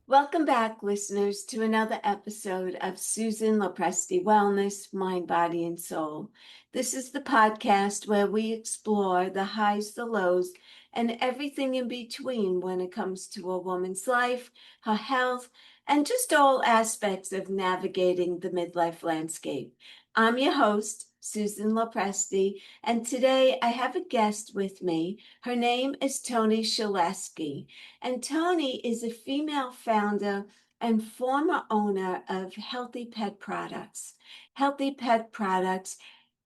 Welcome back, listeners, to another episode of Susan LoPresti Wellness, Mind, Body, and Soul. This is the podcast where we explore the highs, the lows, and everything in between when it comes to a woman's life, her health, and just all aspects of navigating the midlife landscape. I'm your host, Susan LoPresti, and today I have a guest with me. Her name is Toni Shelaske. And Toni is a female founder and former owner of Healthy Pet Products. Healthy Pet Products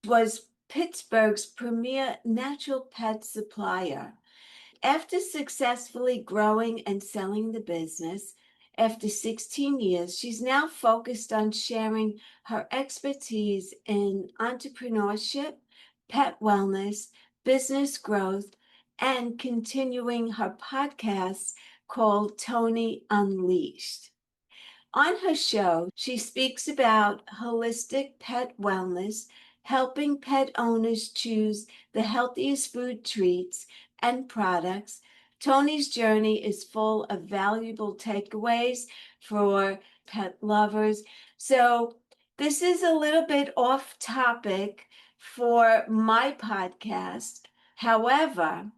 was Pittsburgh's premier natural pet supplier. After successfully growing and selling the business, after 16 years, she's now focused on sharing her expertise in entrepreneurship, pet wellness, business growth, and continuing her podcast called Toni Unleashed. On her show, she speaks about holistic pet wellness, helping pet owners choose the healthiest food treats and products. Toni's journey is full of valuable takeaways for pet lovers. So, this is a little bit off topic for my podcast. However,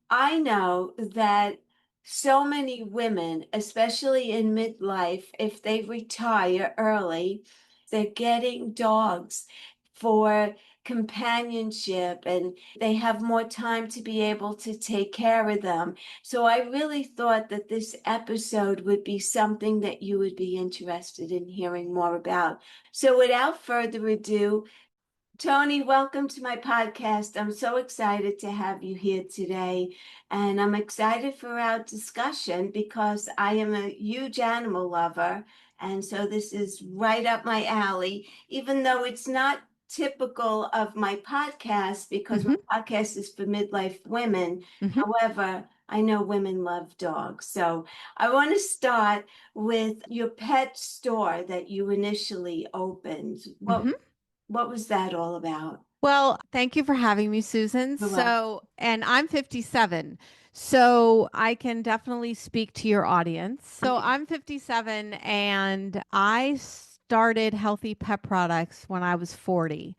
I know that so many women, especially in midlife, if they retire early, they're getting dogs for companionship and they have more time to be able to take care of them. So I really thought that this episode would be something that you would be interested in hearing more about. So without further ado, Toni, welcome to my podcast. I'm so excited to have you here today. And I'm excited for our discussion because I am a huge animal lover. And so this is right up my alley, even though it's not typical of my podcast because my hmm podcast is for midlife women. hmm However, I know women love dogs. So I want to start with your pet store that you initially opened. What hmm what was that all about? Well, thank you for having me, Susan. You're welcome. And I'm 57, so I can definitely speak to your audience. So Okay. I'm 57 and I started Healthy Pet Products when I was 40.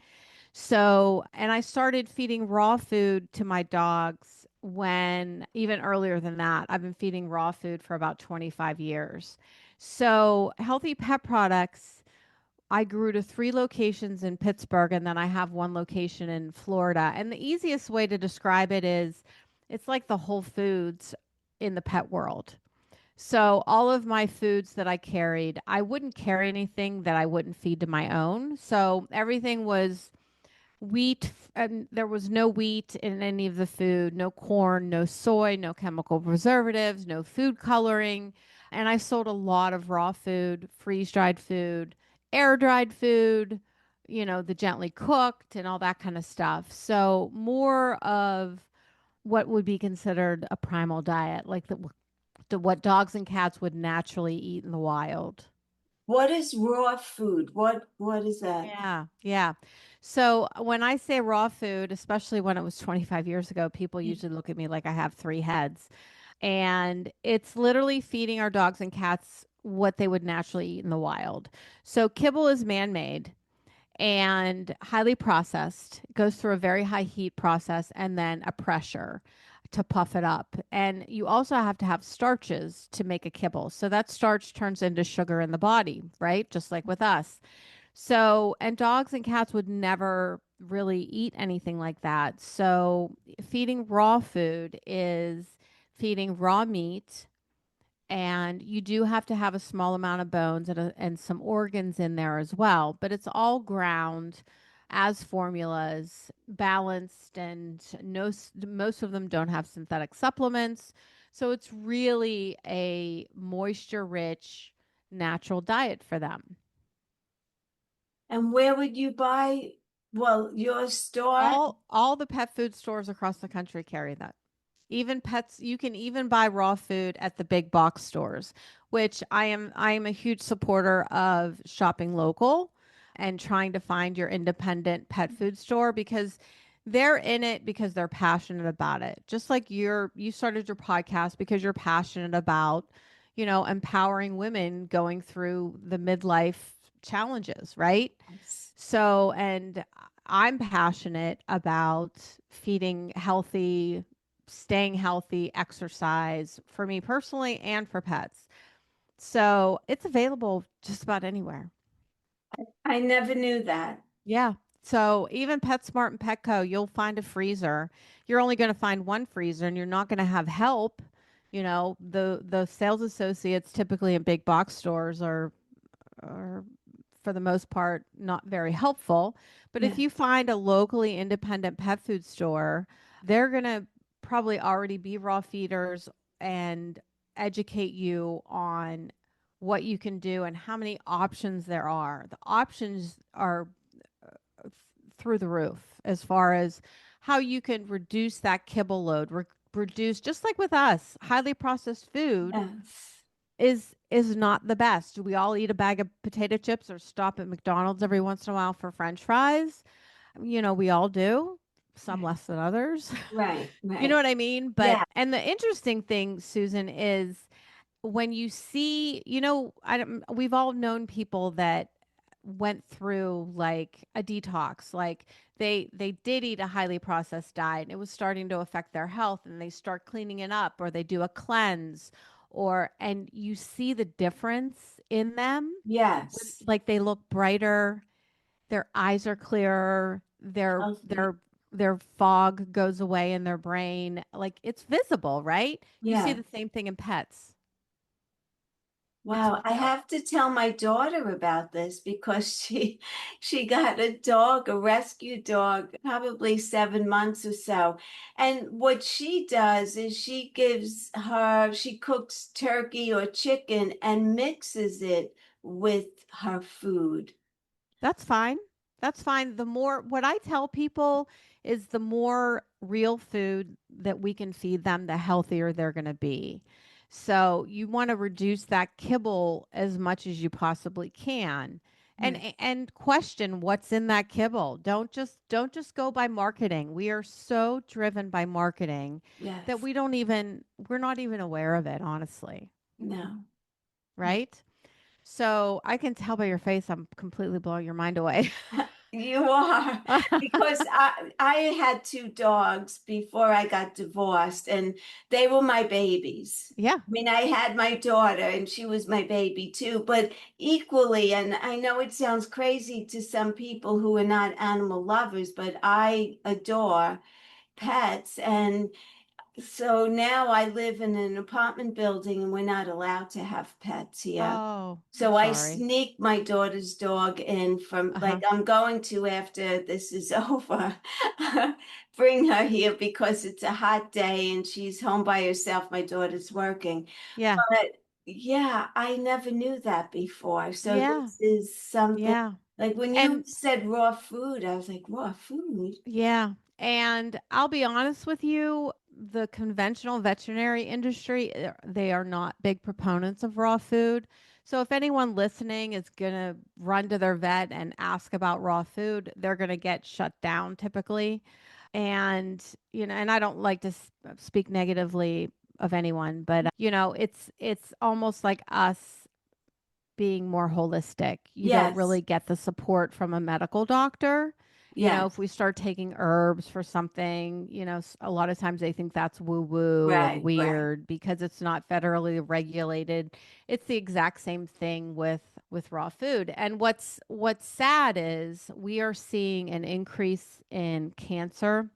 And I started feeding raw food to my dogs when even earlier than that. I've been feeding raw food for about 25 years. So, Healthy Pet Products I grew to 3 locations in Pittsburgh, and then I have 1 location in Florida. And the easiest way to describe it is it's like the Whole Foods in the pet world. So, all of my foods that I carried, I wouldn't carry anything that I wouldn't feed to my own. So, everything was wheat, and there was no wheat in any of the food, no corn, no soy, no chemical preservatives, no food coloring. And I sold a lot of raw food, freeze dried food, air dried food, the gently cooked and all that kind of stuff. So, more of what would be considered a primal diet, like what dogs and cats would naturally eat in the wild. What is raw food? What is that? Yeah, yeah. So when I say raw food, especially when it was 25 years ago, people usually look at me like I have 3 heads. And it's literally feeding our dogs and cats what they would naturally eat in the wild. So kibble is man-made and highly processed. It goes through a very high heat process and then a pressure to puff it up. And you also have to have starches to make a kibble. So that starch turns into sugar in the body, right? Just like with us. So, and dogs and cats would never really eat anything like that. So, feeding raw food is feeding raw meat, and you do have to have a small amount of bones and some organs in there as well. But it's all ground as formulas, balanced, and no, most of them don't have synthetic supplements. So, it's really a moisture rich, natural diet for them. And where would you buy? Well, your store. All the pet food stores across the country carry that. Even pets, you can even buy raw food at the big box stores, which I am a huge supporter of shopping local and trying to find your independent pet food store because they're in it because they're passionate about it. Just like you started your podcast because you're passionate about, empowering women going through the midlife challenges, right? Yes. So, and I'm passionate about feeding healthy, staying healthy, exercise for me personally and for pets. So it's available just about anywhere. I never knew that. Yeah. So even PetSmart and Petco, you'll find a freezer. You're only going to find one freezer and you're not going to have help. The sales associates typically in big box stores are for the most part not very helpful. But if Yeah. you find a locally independent pet food store, they're going to probably already be raw feeders and educate you on what you can do and how many options there are. The options are through the roof as far as how you can reduce that kibble load, reduce just like with us, highly processed food Yes. is not the best. Do we all eat a bag of potato chips or stop at McDonald's every once in a while for French fries? We all do, some Right. less than others. Right. You know Right. what I mean? But Yeah. and the interesting thing, Susan, is when you see, we've all known people that went through like a detox, like they did eat a highly processed diet and it was starting to affect their health and they start cleaning it up or they do a cleanse or and you see the difference in them, Yes. like they look brighter, their eyes are clearer, Healthy. their fog goes away in their brain, like it's visible, right? You see Yeah. the same thing in pets. It's Wow, I real. have to tell my daughter about this because she got a dog, a rescue dog, probably 7 months or so. And what she does is she cooks turkey or chicken and mixes it with her food. That's fine. That's fine. What I tell people is the more real food that we can feed them, the healthier they're going to be. So you want to reduce that kibble as much as you possibly can. Yeah. And question what's in that kibble. Don't just go by marketing. We are so driven by marketing that Yes. we're not even aware of it, honestly, No. right? So I can tell by your face I'm completely blowing your mind away. You are, because I had two dogs before I got divorced, and they were my babies. Yeah. I mean, I had my daughter, and she was my baby too, but equally, and I know it sounds crazy to some people who are not animal lovers, but I adore pets, and so now I live in an apartment building and we're not allowed to have pets here. Oh, I'm So I sorry. sneak my daughter's dog in from, like, Uh-huh. I'm going to after this is over, bring her here because it's a hot day and she's home by herself. My daughter's working. Yeah. But yeah, I never knew that before. So Yeah. this is something, Yeah. like when you And said raw food, I was like, raw food? yeah. And I'll be honest with you, the conventional veterinary industry, they are not big proponents of raw food. So if anyone listening is going to run to their vet and ask about raw food, they're going to get shut down typically. And and I don't like to speak negatively of anyone, but it's almost like us being more holistic. You don't Yes, really get the support from a medical doctor. If yes, we start taking herbs for something, a lot of times they think that's woo woo and right, right. weird because it's not federally regulated. It's the exact same thing with raw food. And what's sad is we are seeing an increase in cancer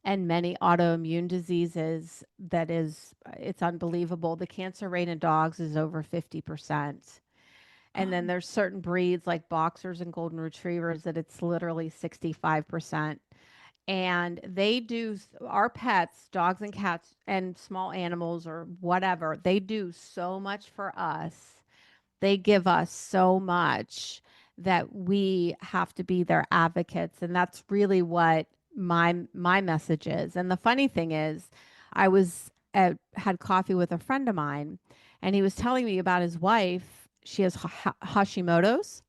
and many autoimmune diseases that is it's unbelievable. The cancer rate in dogs is over 50%. And then Oh, there's certain breeds like boxers and golden retrievers that it's literally 65%. And they do, our pets, dogs and cats and small animals or whatever, they do so much for us. They give us so much that we have to be their advocates. And that's really what my message is. And the funny thing is, had coffee with a friend of mine, and he was telling me about his wife. She has Hashimoto's,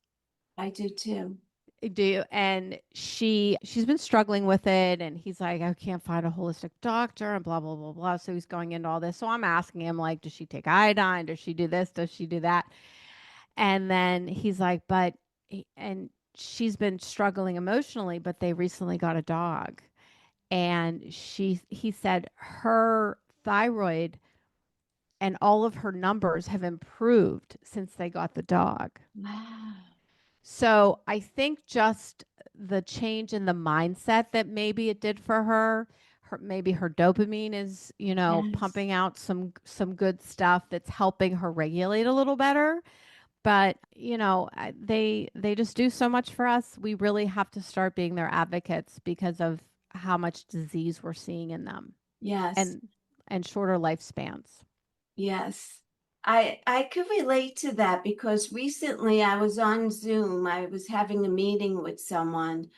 I do too. Do you? And she's been struggling with it, and he's like, I can't find a holistic doctor, and blah blah blah blah. So he's going into all this. So I'm asking him like, does she take iodine? Does she do this? Does she do that? And then he's like, and she's been struggling emotionally, but they recently got a dog, and he said her thyroid and all of her numbers have improved since they got the dog. Wow. So I think just the change in the mindset that maybe it did for her, maybe her dopamine is, Yes. pumping out some good stuff that's helping her regulate a little better. But they just do so much for us. We really have to start being their advocates because of how much disease we're seeing in them, Yes. and shorter lifespans. Yes. I could relate to that because recently I was on Zoom. I was having a meeting with someone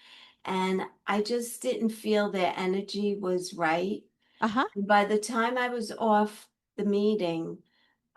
and I just didn't feel their energy was right. Uh-huh. And by the time I was off the meeting,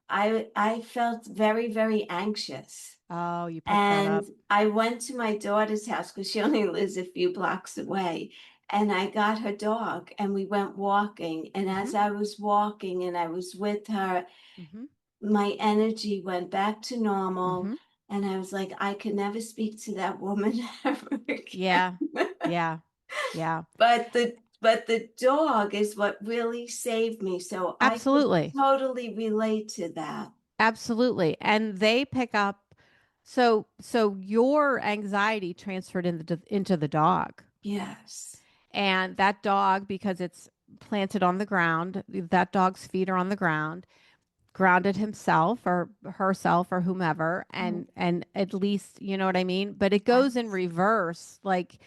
I felt very, very anxious. Oh, you picked that And up. I went to my daughter's house because she only lives a few blocks away. And I got her dog and we went walking. And as Mhm. I was walking and I was with her, Mhm. my energy went back to normal. Mhm. And I was like, I could never speak to that woman ever Yeah. again. Yeah. Yeah. But the dog is what really saved me. So I could Absolutely. totally relate to that. Absolutely. And they pick up, so your anxiety transferred into the dog. Yes. And that dog, because it's planted on the ground, that dog's feet are on the ground, grounded himself or herself or whomever, Oh, and at least, you know what I mean? But it goes in yes. reverse, like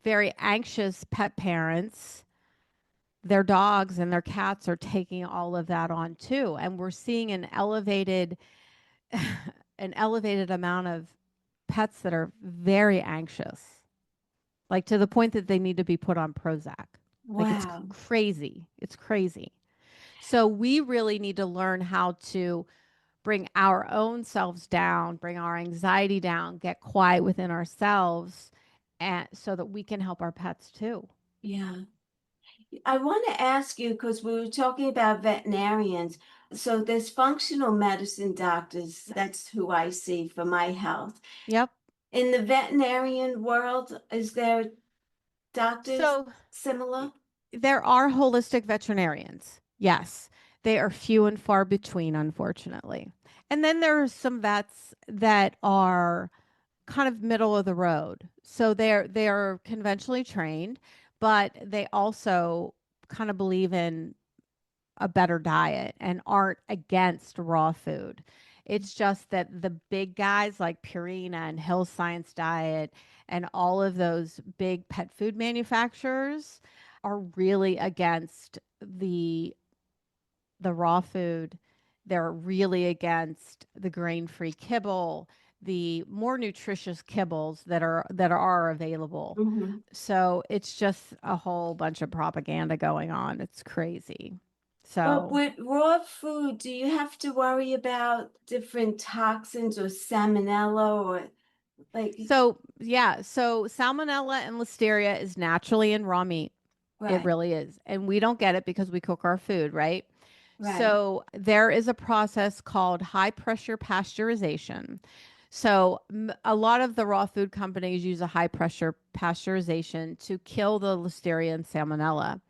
very anxious pet parents, their dogs and their cats are taking all of that on too. And we're seeing an elevated an elevated amount of pets that are very anxious, like to the point that they need to be put on Prozac. Like it's Wow. crazy. It's crazy. So we really need to learn how to bring our own selves down, bring our anxiety down, get quiet within ourselves, and so that we can help our pets too. Yeah. I want to ask you because we were talking about veterinarians. So there's functional medicine doctors. That's who I see for my health. Yep. In the veterinarian world, is there doctors So similar? there are holistic veterinarians. Yes. They are few and far between, unfortunately. And then there are some vets that are kind of middle of the road. So they're conventionally trained, but they also kind of believe in a better diet and aren't against raw food. It's just that the big guys like Purina and Hill Science Diet and all of those big pet food manufacturers are really against the raw food. They're really against the grain-free kibble, the more nutritious kibbles that are available. Mhm. So it's just a whole bunch of propaganda going on. It's crazy. But So, with raw food, do you have to worry about different toxins or salmonella or like, so salmonella and listeria is naturally in raw meat. It right, really is. And we don't get it because we cook our food, right? right. So there is a process called high pressure pasteurization. So a lot of the raw food companies use a high pressure pasteurization to kill the listeria and salmonella.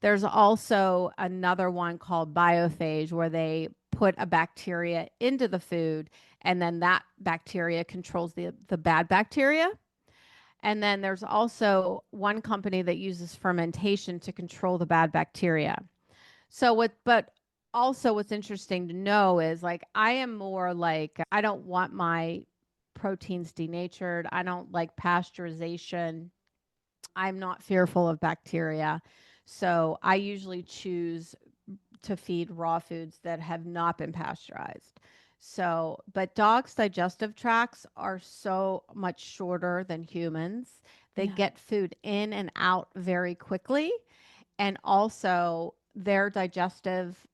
There's also another one called biophage where they put a bacteria into the food and then that bacteria controls the bad bacteria. And then there's also one company that uses fermentation to control the bad bacteria. But also what's interesting to know is like I am more like I don't want my proteins denatured. I don't like pasteurization. I'm not fearful of bacteria. So I usually choose to feed raw foods that have not been pasteurized. So, but dogs' digestive tracts are so much shorter than humans. They Yeah. get food in and out very quickly. And also, their digestive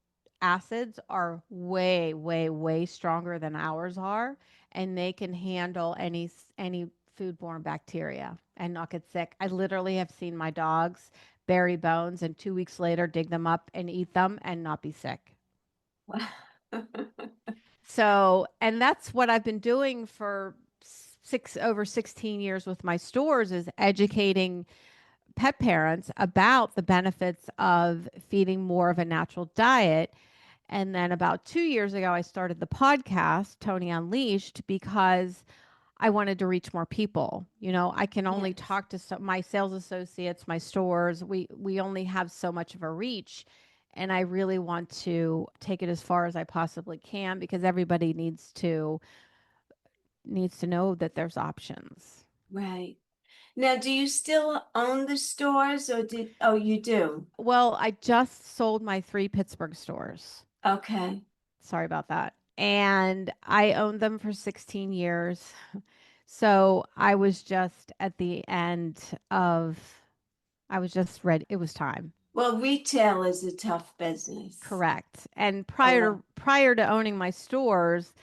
acids are way, way, way stronger than ours are. And they can handle any foodborne bacteria and not get sick. I literally have seen my dogs bury bones and 2 weeks later dig them up and eat them and not be sick. Wow. So, and that's what I've been doing for over 16 years with my stores, is educating pet parents about the benefits of feeding more of a natural diet. And then about 2 years ago, I started the podcast, Toni Unleashed, because I wanted to reach more people. I can only Yes. talk to my sales associates, my stores. We only have so much of a reach. And I really want to take it as far as I possibly can, because everybody needs to know that there's options. Right. Now, do you still own the stores or oh, you do? Well, I just sold my 3 Pittsburgh stores. Okay. Sorry about that. And I owned them for 16 years. So I was just at the end of, I was just ready. It was time. Well, retail is a tough business. Correct. And A prior lot. to prior to owning my stores,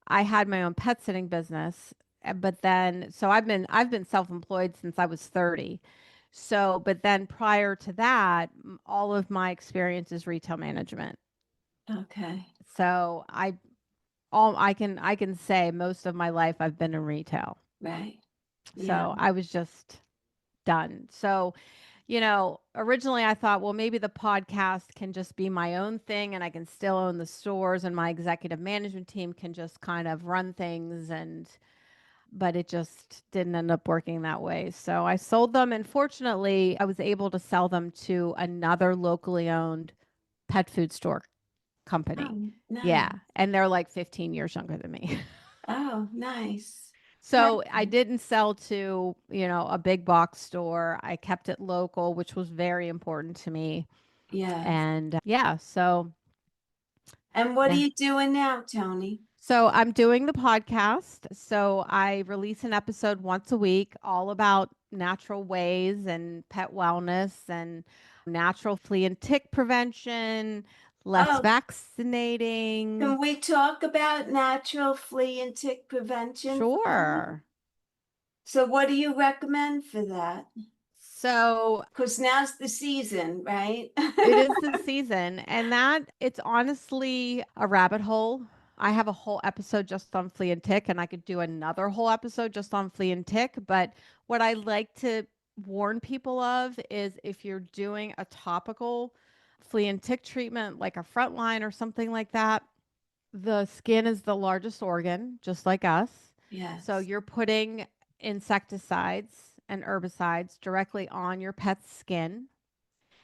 I had my own pet sitting business. But then, so I've been self-employed since I was 30. So, but then prior to that, all of my experience is retail management. Okay. So I can say most of my life I've been in retail. Right. Yeah. So I was just done. So, originally I thought, well, maybe the podcast can just be my own thing and I can still own the stores and my executive management team can just kind of run things, but it just didn't end up working that way. So I sold them, and fortunately I was able to sell them to another locally owned pet food store company. Oh, Yeah, nice. and they're like 15 years younger than me. Oh, nice. So I Perfect. didn't sell to, a big box store. I kept it local, which was very important to me. Yes. And yeah, so And what are yeah. you doing now, Toni? So I'm doing the podcast. So I release an episode once a week, all about natural ways and pet wellness and natural flea and tick prevention, less Oh, vaccinating. can we talk about natural flea and tick prevention for a moment? Sure. So, what do you recommend for that? So Because now's the season, right? it is the season, and that it's honestly a rabbit hole. I have a whole episode just on flea and tick, and I could do another whole episode just on flea and tick. But what I like to warn people of is, if you're doing a topical flea and tick treatment, like a frontline or something like that, the skin is the largest organ, just like us. So Yes. you're putting insecticides and herbicides directly on your pet's skin,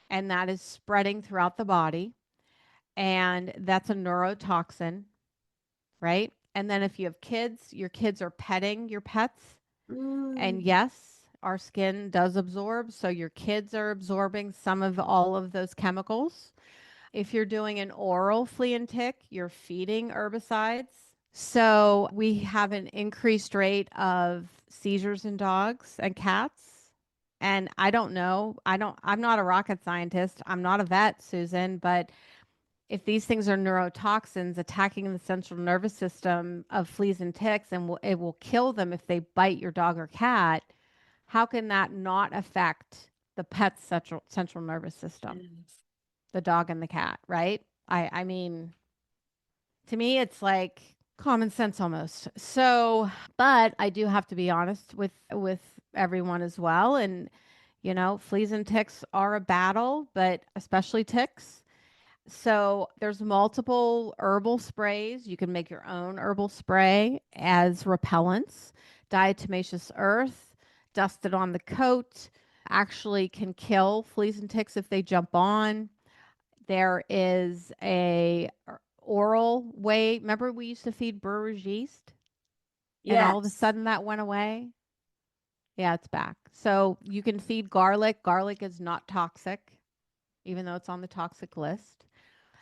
and that is spreading throughout the body. And that's a neurotoxin, right? And then if you have kids, your kids are petting your pets. And Mm, yes, our skin does absorb. So your kids are absorbing some of all of those chemicals. If you're doing an oral flea and tick, you're feeding herbicides. So we have an increased rate of seizures in dogs and cats. And I don't know. I'm not a rocket scientist. I'm not a vet, Susan, but if these things are neurotoxins attacking the central nervous system of fleas and ticks, and it will kill them if they bite your dog or cat, how can that not affect the pet's central nervous system, yes. the dog and the cat, right? I mean, to me, it's like common sense almost. So, but I do have to be honest with everyone as well. And fleas and ticks are a battle, but especially ticks. So there's multiple herbal sprays. You can make your own herbal spray as repellents. Diatomaceous earth, dusted on the coat, actually can kill fleas and ticks if they jump on. There is a oral way. Remember, we used to feed brewer's yeast, and all of a Yes. sudden that went away. Yeah, it's back. So you can feed garlic. Garlic is not toxic, even though it's on the toxic list.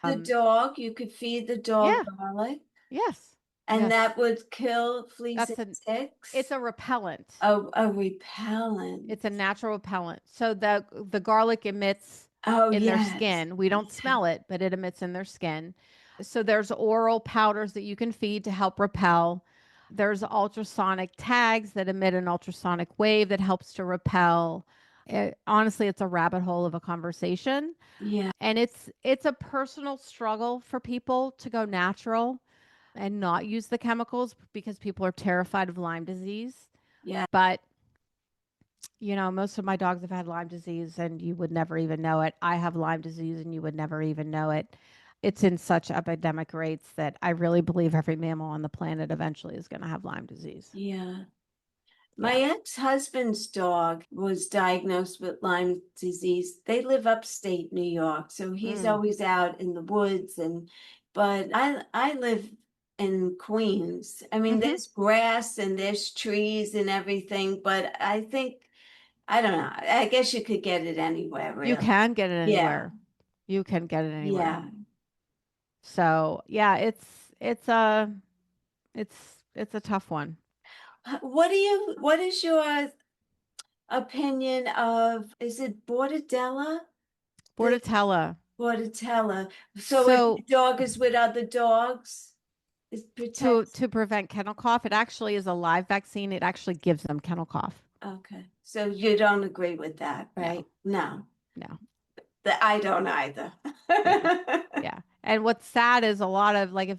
The Um, dog, you could feed the dog yeah, garlic, yes, and yes. that would kill fleas and That's an It's ticks. a repellent. A repellent. It's a natural repellent. So the garlic emits Oh, in their yes. skin. We don't Yeah. smell it, but it emits in their skin. So there's oral powders that you can feed to help repel. There's ultrasonic tags that emit an ultrasonic wave that helps to repel. Honestly, it's a rabbit hole of a conversation, Yeah. and it's a personal struggle for people to go natural and not use the chemicals because people are terrified of Lyme disease. Yeah. But most of my dogs have had Lyme disease and you would never even know it. I have Lyme disease and you would never even know it. It's in such epidemic rates that I really believe every mammal on the planet eventually is going to have Lyme disease. Yeah. My Yeah. ex-husband's dog was diagnosed with Lyme disease. They live upstate New York, so he's Mm. always out in the woods but I live in Queens. I mean, Mm-hmm. there's grass and there's trees and everything, but I think I don't know. I guess you could get it anywhere, You really. can get it Yeah. anywhere. You can get it anywhere. Yeah. So yeah, it's a it's a tough one. What is your opinion of, is it Bordetella? The Bordetella. Bordetella. So if So the dog is with other dogs, it to protects. to prevent kennel cough, it actually is a live vaccine. It actually gives them kennel cough. Okay. So you don't agree with that, No, right? No. no. I don't either. Yeah. Yeah. And what's sad is a lot of like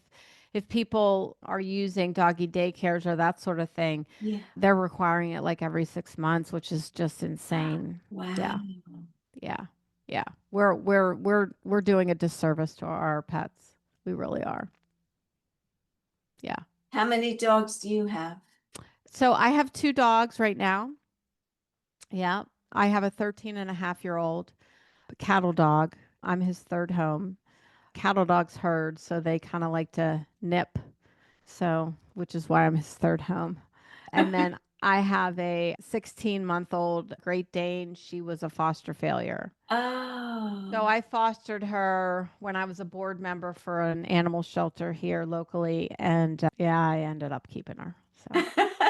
if people are using doggy daycares or that sort of thing, Yeah. they're requiring it like every 6 months, which is just insane. Wow. Yeah. Yeah. Yeah. We're doing a disservice to our pets. We really are. Yeah. How many dogs do you have? So I have two dogs right now. Yeah. I have a 13-and-a-half-year-old cattle dog. I'm his third home. Cattle dogs herd, so they kind of like to nip. So, which is why I'm his third home. And then I have a 16-month-old Great Dane. She was a foster failure. So Oh. I fostered her when I was a board member for an animal shelter here locally. And yeah, I ended up keeping her. So, yeah.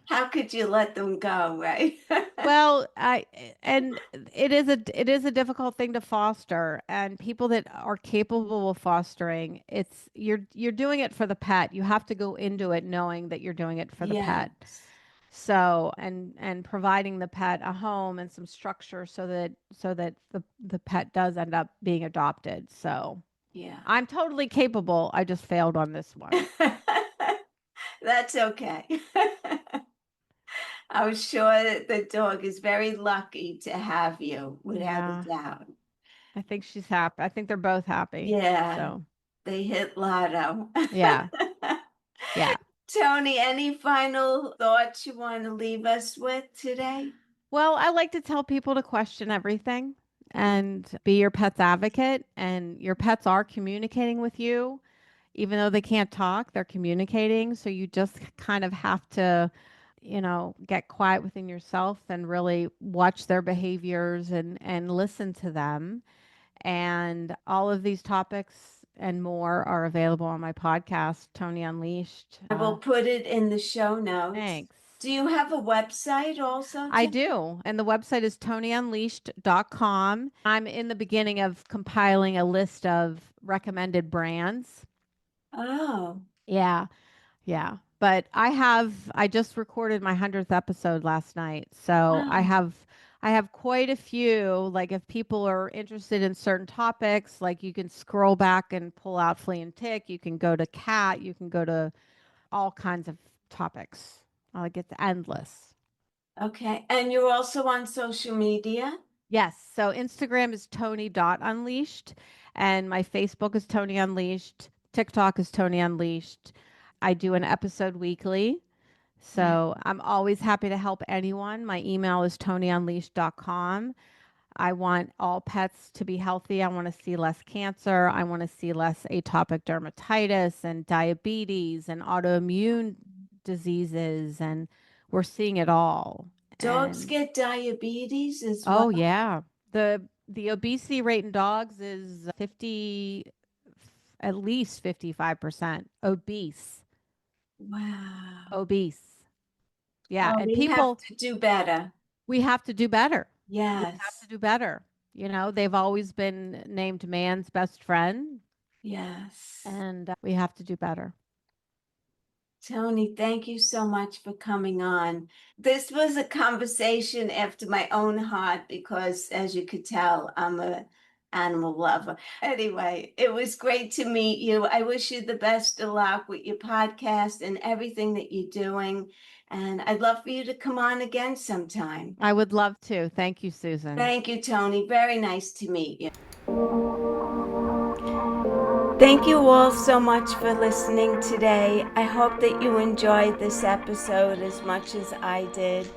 How could you let them go, right? Well, and it is a difficult thing to foster, and people that are capable of fostering, you're doing it for the pet. You have to go into it knowing that you're doing it for the pet. Yes. So, and providing the pet a home and some structure so that the pet does end up being adopted. So, Yeah. I'm totally capable. I just failed on this one. That's okay. I'm sure that the dog is very lucky to have you, without a Yeah, doubt. I think she's happy. I think they're both happy. Yeah, So, they hit lotto. yeah. Yeah. Toni, any final thoughts you want to leave us with today? Well, I like to tell people to question everything and be your pet's advocate. And your pets are communicating with you. Even though they can't talk, they're communicating. So you just kind of have to, get quiet within yourself and really watch their behaviors and listen to them. And all of these topics and more are available on my podcast, Tony Unleashed. I will put it in the show notes. Thanks. Do you have a website also, I Toni? do. And the website is tonyunleashed.com. I'm in the beginning of compiling a list of recommended brands. Oh, Yeah. Yeah. But I just recorded my 100th episode last night. So wow. I have quite a few. Like if people are interested in certain topics, like you can scroll back and pull out flea and tick, you can go to cat, you can go to all kinds of topics. Like it's endless. Okay. And you're also on social media? Yes. So Instagram is Tony.unleashed and my Facebook is Tony Unleashed. TikTok is Tony Unleashed. I do an episode weekly. Yeah. So I'm always happy to help anyone. My email is tonyunleashed.com. I want all pets to be healthy. I want to see less cancer. I want to see less atopic dermatitis and diabetes and autoimmune diseases. And we're seeing it all. Dogs And get diabetes as oh well. yeah. The obesity rate in dogs is 50, at least 55% obese. Wow. Obese. Yeah. Oh, And we have people, to do better. we have to do better. We have to Yes. do better. They've always been named man's best friend, Yes. and we have to do better. Toni, thank you so much for coming on. This was a conversation after my own heart because, as you could tell, I'm a animal lover. Anyway, it was great to meet you. I wish you the best of luck with your podcast and everything that you're doing. And I'd love for you to come on again sometime. I would love to. Thank you, Susan. Thank you, Toni. Very nice to meet you. Thank you all so much for listening today. I hope that you enjoyed this episode as much as I did.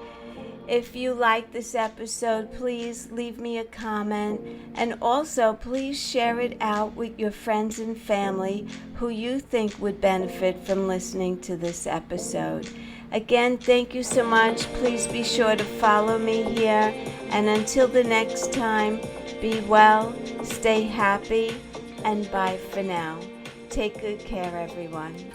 If you like this episode, please leave me a comment, and also please share it out with your friends and family who you think would benefit from listening to this episode. Again, thank you so much. Please be sure to follow me here, and until the next time, be well, stay happy, and bye for now. Take good care, everyone.